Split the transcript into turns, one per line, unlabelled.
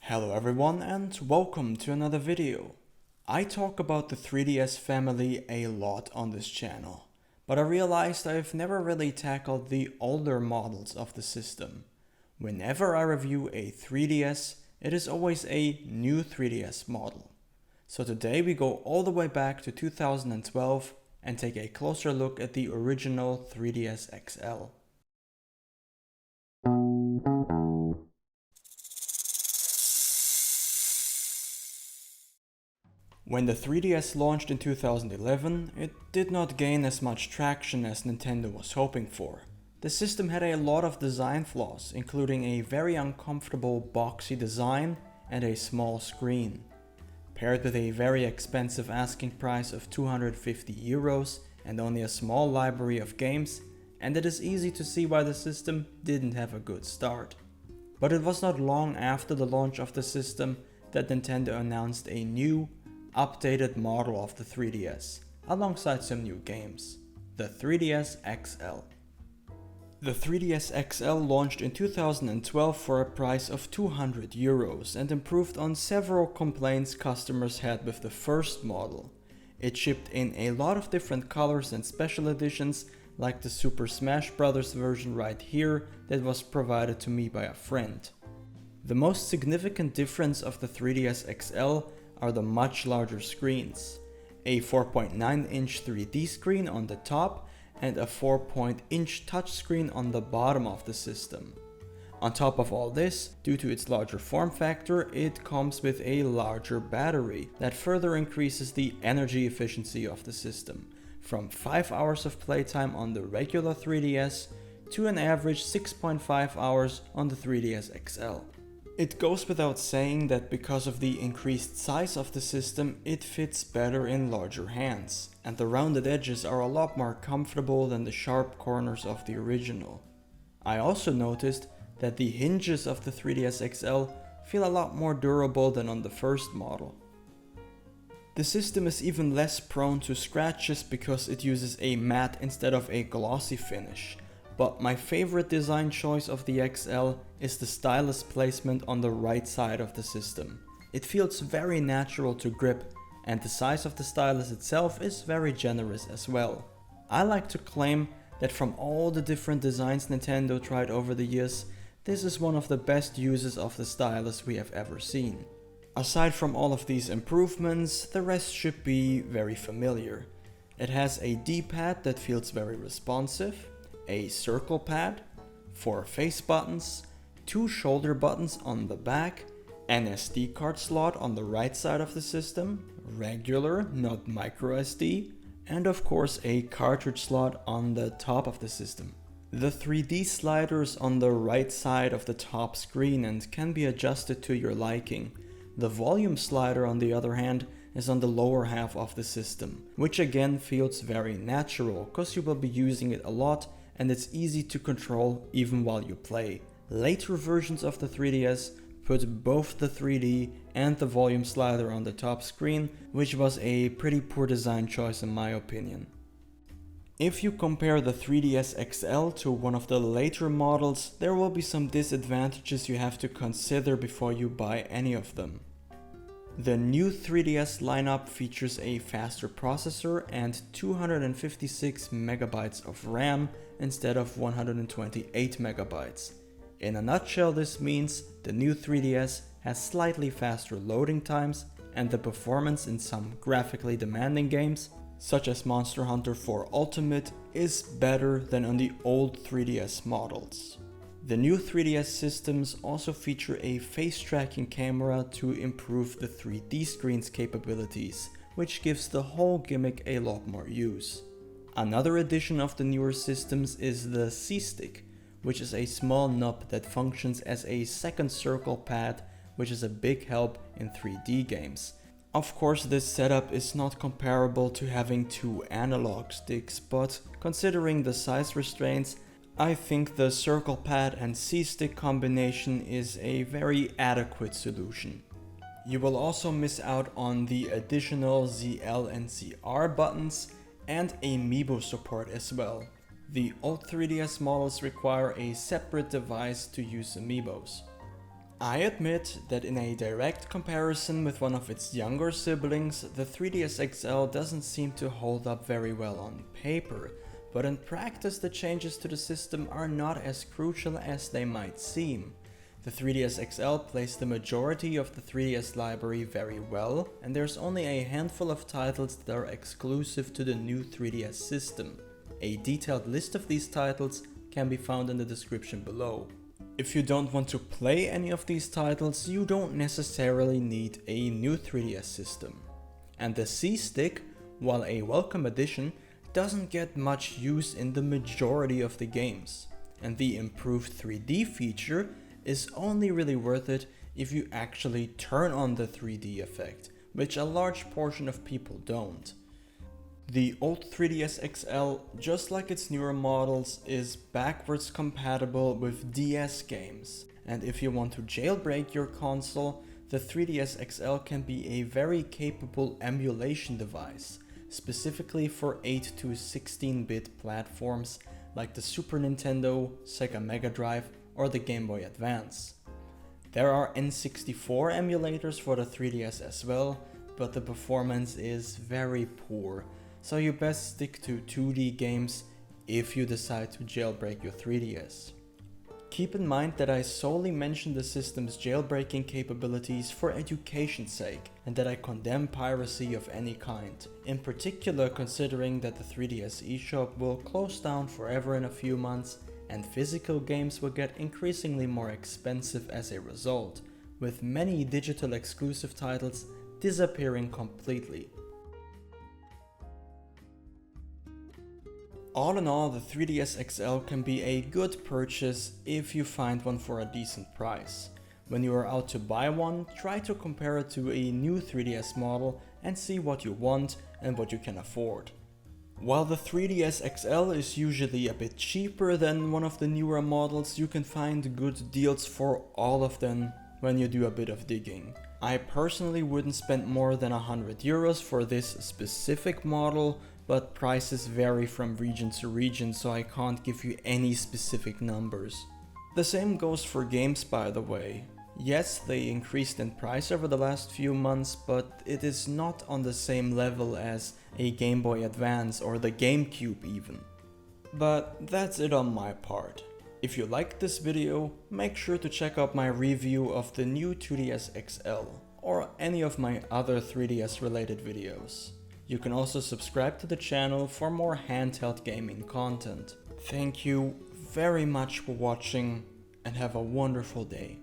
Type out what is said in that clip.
Hello everyone and welcome to another video. I talk about the 3DS family a lot on this channel, but I realized I've never really tackled the older models of the system. Whenever I review a 3DS, it is always a new 3DS model. So today we go all the way back to 2012 and take a closer look at the original 3DS XL. When the 3DS launched in 2011, it did not gain as much traction as Nintendo was hoping for. The system had a lot of design flaws, including a very uncomfortable boxy design and a small screen. Paired with a very expensive asking price of €250 and only a small library of games, and it is easy to see why the system didn't have a good start. But it was not long after the launch of the system that Nintendo announced a new, updated model of the 3DS, alongside some new games, the 3DS XL. The 3DS XL launched in 2012 for a price of €200 and improved on several complaints customers had with the first model. It shipped in a lot of different colors and special editions, like the Super Smash Bros. Version right here that was provided to me by a friend. The most significant difference of the 3DS XL are the much larger screens. A 4.9-inch 3D screen on the top and a 4-inch touchscreen on the bottom of the system. On top of all this, due to its larger form factor, it comes with a larger battery that further increases the energy efficiency of the system, from 5 hours of playtime on the regular 3DS to an average 6.5 hours on the 3DS XL. It goes without saying that because of the increased size of the system, it fits better in larger hands, and the rounded edges are a lot more comfortable than the sharp corners of the original. I also noticed that the hinges of the 3DS XL feel a lot more durable than on the first model. The system is even less prone to scratches because it uses a matte instead of a glossy finish. But my favorite design choice of the XL is the stylus placement on the right side of the system. It feels very natural to grip, and the size of the stylus itself is very generous as well. I like to claim that from all the different designs Nintendo tried over the years, this is one of the best uses of the stylus we have ever seen. Aside from all of these improvements, the rest should be very familiar. It has a D-pad that feels very responsive, a circle pad, 4 face buttons, 2 shoulder buttons on the back, an SD card slot on the right side of the system, regular, not micro SD, and of course a cartridge slot on the top of the system. The 3D sliders on the right side of the top screen and can be adjusted to your liking. The volume slider, on the other hand, is on the lower half of the system, which again feels very natural because you will be using it a lot and it's easy to control even while you play. Later versions of the 3DS put both the 3D and the volume slider on the top screen, which was a pretty poor design choice in my opinion. If you compare the 3DS XL to one of the later models, there will be some disadvantages you have to consider before you buy any of them. The new 3DS lineup features a faster processor and 256 MB of RAM instead of 128 MB. In a nutshell, this means the new 3DS has slightly faster loading times and the performance in some graphically demanding games, such as Monster Hunter 4 Ultimate, is better than on the old 3DS models. The new 3DS systems also feature a face tracking camera to improve the 3D screen's capabilities, which gives the whole gimmick a lot more use. Another addition of the newer systems is the C-Stick, which is a small nub that functions as a second circle pad, which is a big help in 3D games. Of course, this setup is not comparable to having 2 analog sticks, but considering the size restraints, I think the circle pad and C-Stick combination is a very adequate solution. You will also miss out on the additional ZL and ZR buttons and Amiibo support as well. The old 3DS models require a separate device to use Amiibos. I admit that in a direct comparison with one of its younger siblings, the 3DS XL doesn't seem to hold up very well on paper, but in practice the changes to the system are not as crucial as they might seem. The 3DS XL plays the majority of the 3DS library very well, and there's only a handful of titles that are exclusive to the new 3DS system. A detailed list of these titles can be found in the description below. If you don't want to play any of these titles, you don't necessarily need a new 3DS system. And the C-Stick, while a welcome addition, doesn't get much use in the majority of the games. And the improved 3D feature is only really worth it if you actually turn on the 3D effect, which a large portion of people don't. The old 3DS XL, just like its newer models, is backwards compatible with DS games. And if you want to jailbreak your console, the 3DS XL can be a very capable emulation device, specifically for 8 to 16-bit platforms like the Super Nintendo, Sega Mega Drive, or the Game Boy Advance. There are N64 emulators for the 3DS as well, but the performance is very poor, so you best stick to 2D games if you decide to jailbreak your 3DS. Keep in mind that I solely mention the system's jailbreaking capabilities for education's sake, and that I condemn piracy of any kind, in particular considering that the 3DS eShop will close down forever in a few months, and physical games will get increasingly more expensive as a result, with many digital exclusive titles disappearing completely. All in all, the 3DS XL can be a good purchase if you find one for a decent price. When you are out to buy one, try to compare it to a new 3DS model and see what you want and what you can afford. While the 3DS XL is usually a bit cheaper than one of the newer models, you can find good deals for all of them when you do a bit of digging. I personally wouldn't spend more than €100 for this specific model, but prices vary from region to region, so I can't give you any specific numbers. The same goes for games, by the way. Yes, they increased in price over the last few months, but it is not on the same level as a Game Boy Advance or the GameCube even. But that's it on my part. If you liked this video, make sure to check out my review of the new 2DS XL or any of my other 3DS related videos. You can also subscribe to the channel for more handheld gaming content. Thank you very much for watching and have a wonderful day.